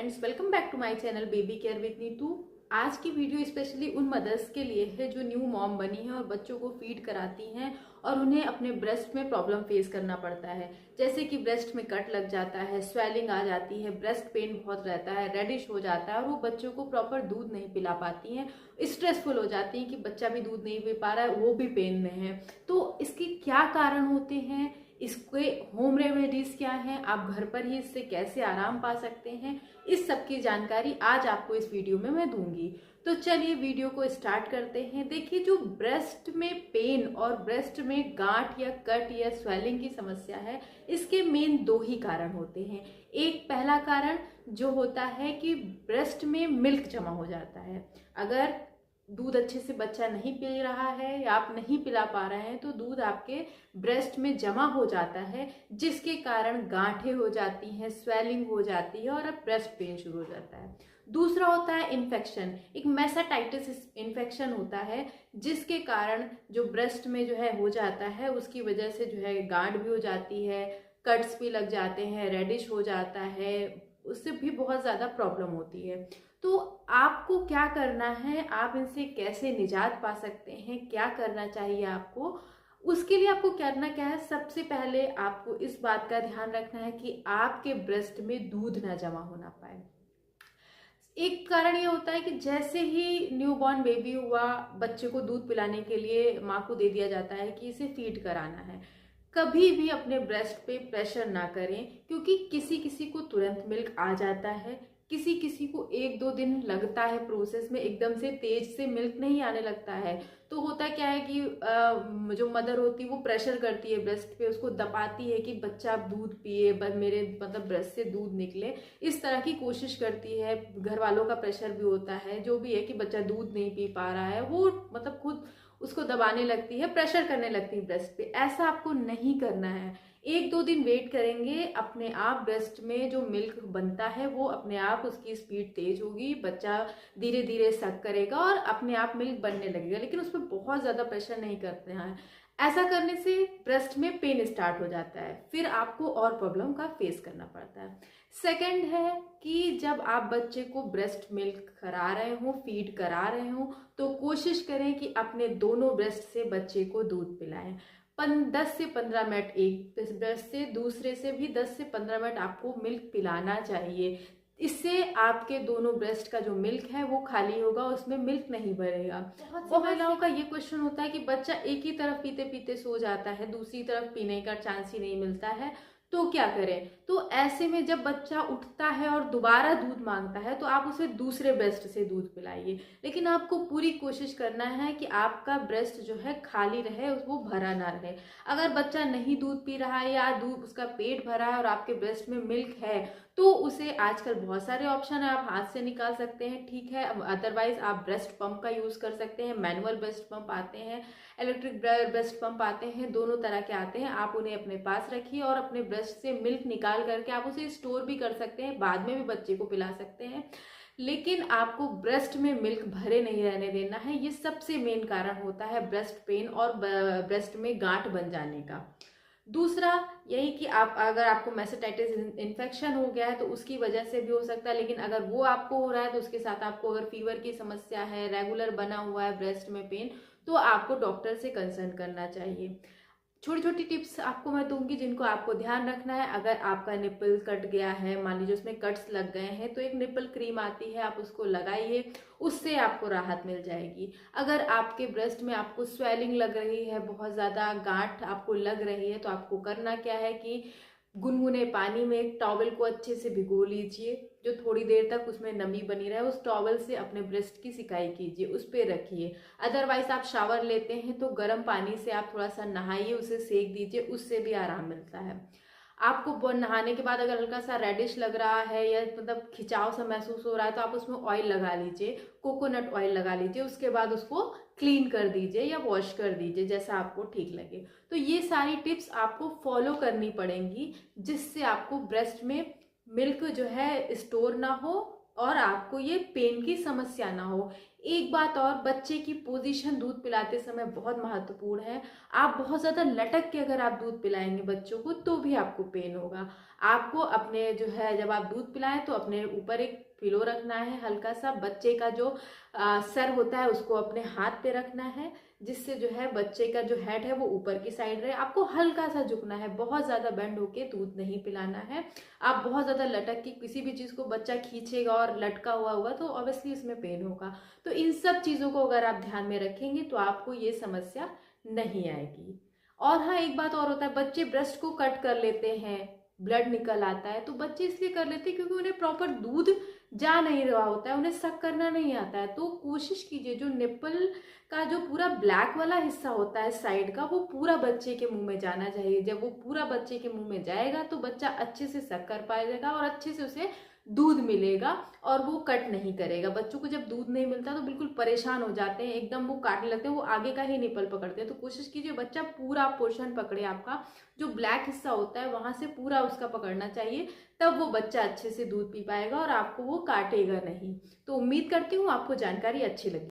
Friends, welcome back to my channel baby care with Neetu. आज की video specially उन mother's के लिए है जो न्यू मॉम बनी है और बच्चों को फीड कराती हैं और उन्हें अपने ब्रेस्ट में प्रॉब्लम फेस करना पड़ता है, जैसे कि ब्रेस्ट में कट लग जाता है, स्वेलिंग आ जाती है, ब्रेस्ट पेन बहुत रहता है, रेडिश हो जाता है और वो बच्चों को प्रॉपर दूध नहीं पिला पाती हैं, स्ट्रेसफुल हो जाती हैं कि बच्चा भी दूध नहीं पी पा रहा है, वो भी पेन में है। तो इसके क्या कारण होते हैं, इसके होम रेमेडीज क्या हैं, आप घर पर ही इससे कैसे आराम पा सकते हैं, इस सब की जानकारी आज आपको इस वीडियो में मैं दूंगी। तो चलिए वीडियो को स्टार्ट करते हैं। देखिए, जो ब्रेस्ट में पेन और ब्रेस्ट में गांठ या कट या स्वेलिंग की समस्या है, इसके मेन दो ही कारण होते हैं। एक पहला कारण जो होता है कि ब्रेस्ट में मिल्क जमा हो जाता है। अगर दूध अच्छे से बच्चा नहीं पी रहा है या आप नहीं पिला पा रहे हैं तो दूध आपके ब्रेस्ट में जमा हो जाता है, जिसके कारण गांठें हो जाती हैं, स्वेलिंग हो जाती है और अब ब्रेस्ट पेन शुरू हो जाता है। दूसरा होता है इन्फेक्शन, एक मेसाटाइटिस इन्फेक्शन होता है, जिसके कारण जो ब्रेस्ट में जो है हो जाता है, उसकी वजह से जो है गांठ भी हो जाती है, कट्स भी लग जाते हैं, रेडिश हो जाता है, उससे भी बहुत ज़्यादा प्रॉब्लम होती है। तो आपको क्या करना है, आप इनसे कैसे निजात पा सकते हैं, क्या करना चाहिए आपको, उसके लिए आपको करना क्या है, सबसे पहले आपको इस बात का ध्यान रखना है कि आपके ब्रेस्ट में दूध ना जमा होना पाए। एक कारण ये होता है कि जैसे ही न्यूबॉर्न बेबी हुआ, बच्चे को दूध पिलाने के लिए माँ को दे दिया जाता है कि इसे फीड कराना है। कभी भी अपने ब्रेस्ट पे प्रेशर ना करें, क्योंकि किसी किसी को तुरंत मिल्क आ जाता है, किसी किसी को 1-2 दिन लगता है प्रोसेस में, एकदम से तेज से मिल्क नहीं आने लगता है। तो होता क्या है कि जो मदर होती है वो प्रेशर करती है ब्रेस्ट पे, उसको दबाती है कि बच्चा दूध पिए, मेरे मतलब ब्रेस्ट से दूध निकले, इस तरह की कोशिश करती है। घर वालों का प्रेशर भी होता है, जो भी है कि बच्चा दूध नहीं पी पा रहा है, वो मतलब खुद उसको दबाने लगती है, प्रेशर करने लगती है ब्रेस्ट पे। ऐसा आपको नहीं करना है। 1-2 दिन वेट करेंगे, अपने आप ब्रेस्ट में जो मिल्क बनता है वो अपने आप उसकी स्पीड तेज होगी, बच्चा धीरे धीरे सक करेगा और अपने आप मिल्क बनने लगेगा, लेकिन उस पर बहुत ज़्यादा प्रेशर नहीं करते हैं। ऐसा करने से ब्रेस्ट में पेन स्टार्ट हो जाता है, फिर आपको और प्रॉब्लम का फेस करना पड़ता है। सेकंड है कि जब आप बच्चे को ब्रेस्ट मिल्क करा रहे हो, फीड करा रहे हो, तो कोशिश करें कि अपने दोनों ब्रेस्ट से बच्चे को दूध पिलाएं। 10 से 15 मिनट एक ब्रेस्ट से, दूसरे से भी 10 से 15 मिनट आपको मिल्क पिलाना चाहिए। इससे आपके दोनों ब्रेस्ट का जो मिल्क है वो खाली होगा, उसमें मिल्क नहीं भरेगा। बहुत महिलाओं का ये क्वेश्चन होता है कि बच्चा एक ही तरफ पीते पीते सो जाता है, दूसरी तरफ पीने का चांस ही नहीं मिलता है, तो क्या करें। तो ऐसे में जब बच्चा उठता है और दोबारा दूध मांगता है तो आप उसे दूसरे ब्रेस्ट से दूध पिलाइए, लेकिन आपको पूरी कोशिश करना है कि आपका ब्रेस्ट जो है खाली रहे, वो भरा ना रहे। अगर बच्चा नहीं दूध पी रहा है या दूध उसका पेट भरा है और आपके ब्रेस्ट में मिल्क है, तो उसे आजकल बहुत सारे ऑप्शन है, आप हाथ से निकाल सकते हैं, ठीक है। अदरवाइज आप ब्रेस्ट पंप का यूज कर सकते हैं, मैनुअल ब्रेस्ट पंप आते हैं, इलेक्ट्रिक ब्रेस्ट पंप आते हैं, दोनों तरह के आते हैं। आप उन्हें अपने पास रखिए और अपने ब्रेस्ट से मिल्क निकाल करके आप उसे स्टोर भी कर सकते हैं, बाद में भी बच्चे को पिला सकते हैं, लेकिन आपको ब्रेस्ट में मिल्क भरे नहीं रहने देना है। ये सबसे मेन कारण होता है ब्रेस्ट पेन और ब्रेस्ट में गांठ बन जाने का। दूसरा यही कि आप अगर आपको मेसाटाइटिस इन्फेक्शन हो गया है तो उसकी वजह से भी हो सकता है, लेकिन अगर वो आपको हो रहा है तो उसके साथ आपको अगर फीवर की समस्या है, रेगुलर बना हुआ है ब्रेस्ट में पेन, तो आपको डॉक्टर से कंसल्ट करना चाहिए। छोटी छोटी टिप्स आपको मैं दूंगी जिनको आपको ध्यान रखना है। अगर आपका निपल कट गया है, मान लीजिए उसमें कट्स लग गए हैं, तो एक निपल क्रीम आती है, आप उसको लगाइए, उससे आपको राहत मिल जाएगी। अगर आपके ब्रेस्ट में आपको स्वेलिंग लग रही है, बहुत ज़्यादा गांठ आपको लग रही है, तो आपको करना क्या है कि गुनगुने पानी में एक टॉवल को अच्छे से भिगो लीजिए, जो थोड़ी देर तक उसमें नमी बनी रहे, उस टॉवल से अपने ब्रेस्ट की सिकाई कीजिए, उस पर रखिए। अदरवाइज आप शावर लेते हैं तो गर्म पानी से आप थोड़ा सा नहाइए, उसे सेक दीजिए, उससे भी आराम मिलता है। आपको नहाने के बाद अगर हल्का सा रेडिश लग रहा है या मतलब खिंचाव सा महसूस हो रहा है तो आप उसमें ऑयल लगा लीजिए, कोकोनट ऑयल लगा लीजिए, उसके बाद उसको क्लीन कर दीजिए या वॉश कर दीजिए, जैसा आपको ठीक लगे। तो ये सारी टिप्स आपको फॉलो करनी पड़ेंगी, जिससे आपको ब्रेस्ट में मिल्क जो है स्टोर ना हो और आपको ये पेन की समस्या ना हो। एक बात और, बच्चे की पोजीशन दूध पिलाते समय बहुत महत्वपूर्ण है। आप बहुत ज़्यादा लटक के अगर आप दूध पिलाएंगे बच्चों को तो भी आपको पेन होगा। आपको अपने जो है, जब आप दूध पिलाएं तो अपने ऊपर एक पिलो रखना है हल्का सा, बच्चे का जो सर होता है उसको अपने हाथ पे रखना है, जिससे जो है बच्चे का जो हेड है वो ऊपर की साइड रहे। आपको हल्का सा झुकना है, बहुत ज़्यादा बेंड होके दूध नहीं पिलाना है। आप बहुत ज़्यादा लटक के किसी भी चीज़ को बच्चा खींचेगा और लटका हुआ हुआ तो ऑब्वियसली इसमें पेन होगा। तो इन सब चीज़ों को अगर आप ध्यान में रखेंगे तो आपको ये समस्या नहीं आएगी। और हाँ, एक बात और होता है, बच्चे ब्रेस्ट को कट कर लेते हैं, ब्लड निकल आता है, तो बच्चे इसलिए कर लेते हैं क्योंकि उन्हें प्रॉपर दूध जा नहीं रहा होता है, उन्हें सक करना नहीं आता है। तो कोशिश कीजिए जो निप्पल का जो पूरा ब्लैक वाला हिस्सा होता है साइड का, वो पूरा बच्चे के मुंह में जाना चाहिए। जब वो पूरा बच्चे के मुंह में जाएगा तो बच्चा अच्छे से सक कर पाएगा और अच्छे से उसे दूध मिलेगा और वो कट नहीं करेगा। बच्चों को जब दूध नहीं मिलता तो बिल्कुल परेशान हो जाते हैं, एकदम वो काटने लगते हैं, वो आगे का ही निपल पकड़ते हैं। तो कोशिश कीजिए बच्चा पूरा पोर्शन पकड़े, आपका जो ब्लैक हिस्सा होता है वहां से पूरा उसका पकड़ना चाहिए, तब वो बच्चा अच्छे से दूध पी पाएगा और आपको वो काटेगा नहीं। तो उम्मीद करती हूँ आपको जानकारी अच्छी लगी।